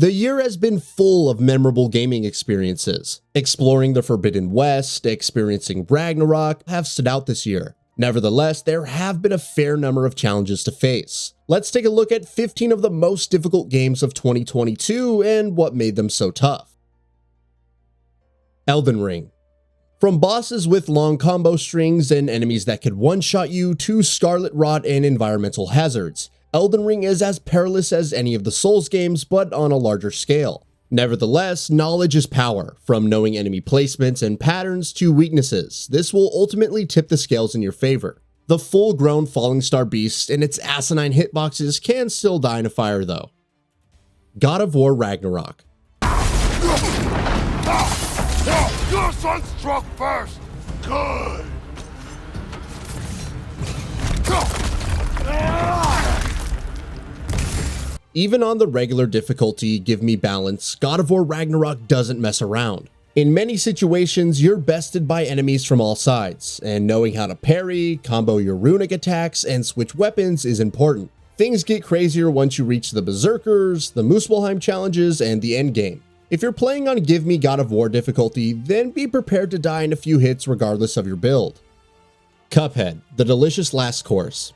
The year has been full of memorable gaming experiences. Exploring the Forbidden West, experiencing Ragnarok have stood out this year. Nevertheless, there have been a fair number of challenges to face. Let's take a look at 15 of the most difficult games of 2022 and what made them so tough. Elden Ring. From bosses with long combo strings and enemies that could one-shot you to Scarlet Rot and environmental hazards, Elden Ring is as perilous as any of the Souls games, but on a larger scale. Nevertheless, knowledge is power. From knowing enemy placements and patterns to weaknesses, this will ultimately tip the scales in your favor. The full-grown Falling Star Beast and its asinine hitboxes can still die in a fire though. God of War Ragnarok. Your son struck first! Good! Even on the regular difficulty, give me balance, God of War Ragnarok doesn't mess around. In many situations, you're bested by enemies from all sides, and knowing how to parry, combo your runic attacks, and switch weapons is important. Things get crazier once you reach the Berserkers, the Muspelheim challenges, and the endgame. If you're playing on Give Me God of War difficulty, then be prepared to die in a few hits regardless of your build. Cuphead, the delicious last course.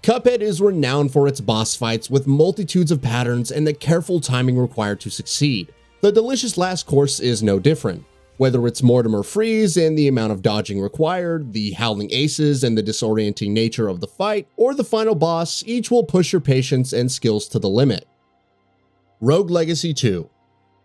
Cuphead is renowned for its boss fights with multitudes of patterns and the careful timing required to succeed. The delicious last course is no different. Whether it's Mortimer Freeze and the amount of dodging required, the howling aces and the disorienting nature of the fight, or the final boss, each will push your patience and skills to the limit. Rogue Legacy 2.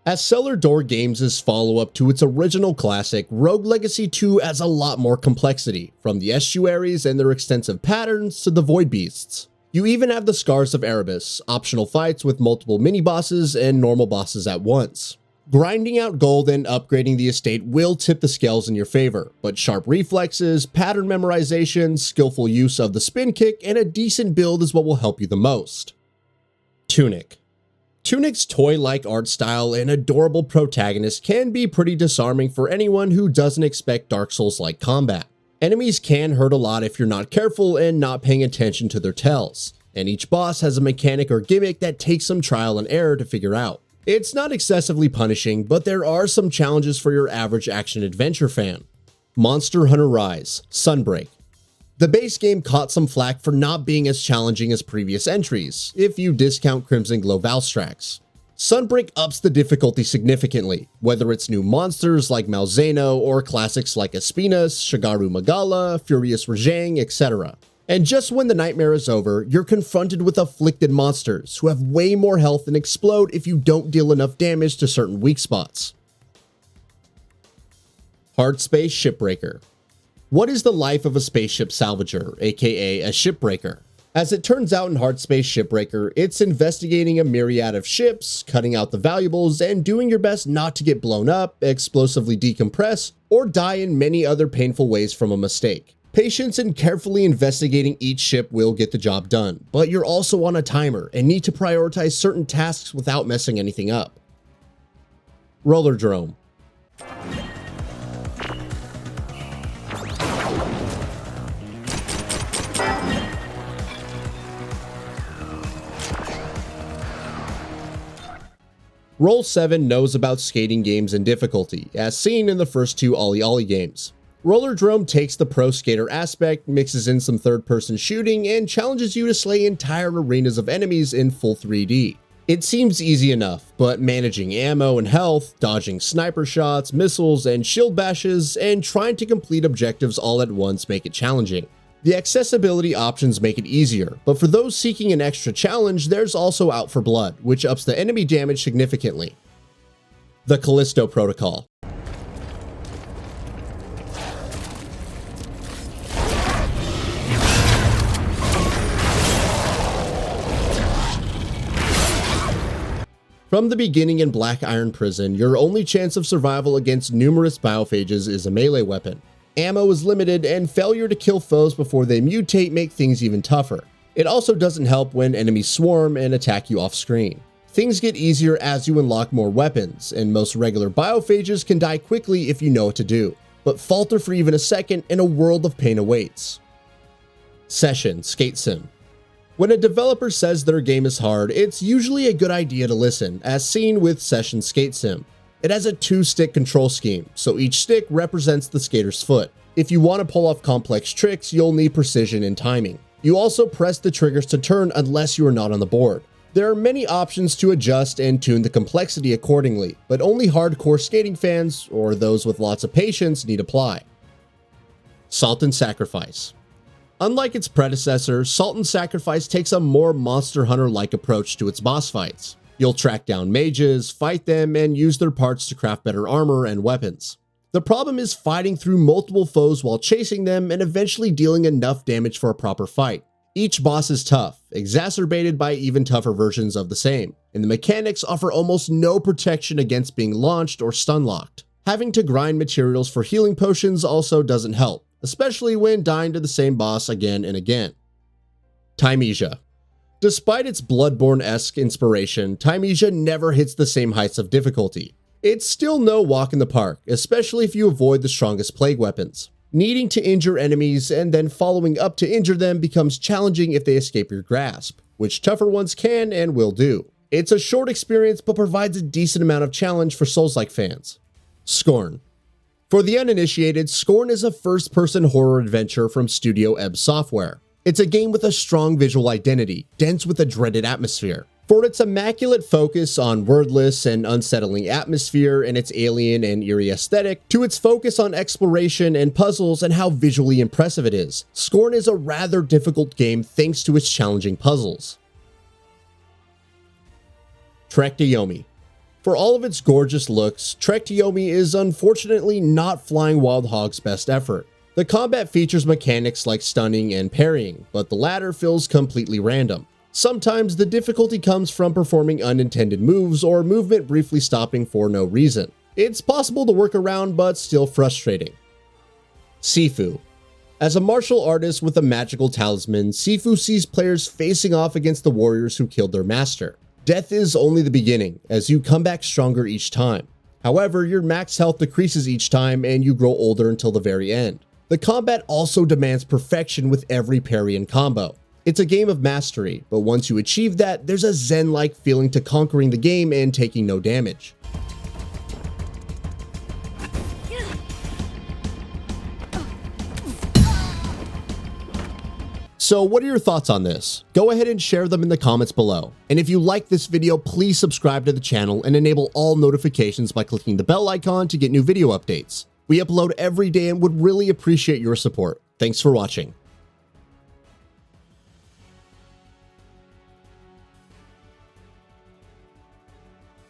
As Cellar Door Games' follow-up to its original classic, Rogue Legacy 2 adds a lot more complexity, from the estuaries and their extensive patterns to the void beasts. You even have the Scars of Erebus, optional fights with multiple mini-bosses and normal bosses at once. Grinding out gold and upgrading the estate will tip the scales in your favor, but sharp reflexes, pattern memorization, skillful use of the spin kick, and a decent build is what will help you the most. Tunic. Tunic's toy-like art style and adorable protagonist can be pretty disarming for anyone who doesn't expect Dark Souls-like combat. Enemies can hurt a lot if you're not careful and not paying attention to their tells, and each boss has a mechanic or gimmick that takes some trial and error to figure out. It's not excessively punishing, but there are some challenges for your average action-adventure fan. Monster Hunter Rise, Sunbreak. The base game caught some flack for not being as challenging as previous entries, if you discount Crimson Glow Valstrax. Sunbreak ups the difficulty significantly, whether it's new monsters like Malzeno or classics like Espinas, Shigaru Magala, Furious Rajang, etc. And just when the nightmare is over, you're confronted with afflicted monsters who have way more health and explode if you don't deal enough damage to certain weak spots. HARDSPACE Shipbreaker. What is the life of a spaceship salvager, aka a shipbreaker? As it turns out in HARDSPACE Shipbreaker, it's investigating a myriad of ships, cutting out the valuables, and doing your best not to get blown up, explosively decompress, or die in many other painful ways from a mistake. Patience and carefully investigating each ship will get the job done, but you're also on a timer and need to prioritize certain tasks without messing anything up. Rollerdrome. Roll7 knows about skating games and difficulty, as seen in the first two Ollie Ollie games. Rollerdrome takes the pro skater aspect, mixes in some third-person shooting, and challenges you to slay entire arenas of enemies in full 3D. It seems easy enough, but managing ammo and health, dodging sniper shots, missiles, and shield bashes, and trying to complete objectives all at once make it challenging. The accessibility options make it easier, but for those seeking an extra challenge, there's also Out for Blood, which ups the enemy damage significantly. The Callisto Protocol. From the beginning in Black Iron Prison, your only chance of survival against numerous biophages is a melee weapon. Ammo is limited, and failure to kill foes before they mutate make things even tougher. It also doesn't help when enemies swarm and attack you off screen. Things get easier as you unlock more weapons, and most regular biophages can die quickly if you know what to do, but falter for even a second and a world of pain awaits. Session Skate Sim. When a developer says their game is hard, it's usually a good idea to listen, as seen with Session Skate Sim. It has a 2-stick control scheme, so each stick represents the skater's foot. If you want to pull off complex tricks, you'll need precision and timing. You also press the triggers to turn unless you are not on the board. There are many options to adjust and tune the complexity accordingly, but only hardcore skating fans, or those with lots of patience, need apply. Salt and Sacrifice. Unlike its predecessor, Salt and Sacrifice takes a more Monster Hunter-like approach to its boss fights. You'll track down mages, fight them, and use their parts to craft better armor and weapons. The problem is fighting through multiple foes while chasing them and eventually dealing enough damage for a proper fight. Each boss is tough, exacerbated by even tougher versions of the same, and the mechanics offer almost no protection against being launched or stun-locked. Having to grind materials for healing potions also doesn't help, especially when dying to the same boss again and again. Thymesia. Despite its Bloodborne-esque inspiration, Thymesia never hits the same heights of difficulty. It's still no walk in the park, especially if you avoid the strongest plague weapons. Needing to injure enemies and then following up to injure them becomes challenging if they escape your grasp, which tougher ones can and will do. It's a short experience but provides a decent amount of challenge for Souls-like fans. Scorn. For the uninitiated, Scorn is a first-person horror adventure from Studio Ebb Software. It's a game with a strong visual identity, dense with a dreaded atmosphere. For its immaculate focus on wordless and unsettling atmosphere and its alien and eerie aesthetic, to its focus on exploration and puzzles and how visually impressive it is, Scorn is a rather difficult game thanks to its challenging puzzles. Trek to Yomi. For all of its gorgeous looks, Trek to Yomi is unfortunately not Flying Wild Hog's best effort. The combat features mechanics like stunning and parrying, but the latter feels completely random. Sometimes the difficulty comes from performing unintended moves or movement briefly stopping for no reason. It's possible to work around, but still frustrating. Sifu. As a martial artist with a magical talisman, Sifu sees players facing off against the warriors who killed their master. Death is only the beginning, as you come back stronger each time. However, your max health decreases each time and you grow older until the very end. The combat also demands perfection with every parry and combo. It's a game of mastery, but once you achieve that, there's a zen-like feeling to conquering the game and taking no damage. So what are your thoughts on this? Go ahead and share them in the comments below. And if you like this video, please subscribe to the channel and enable all notifications by clicking the bell icon to get new video updates. We upload every day and would really appreciate your support. Thanks for watching.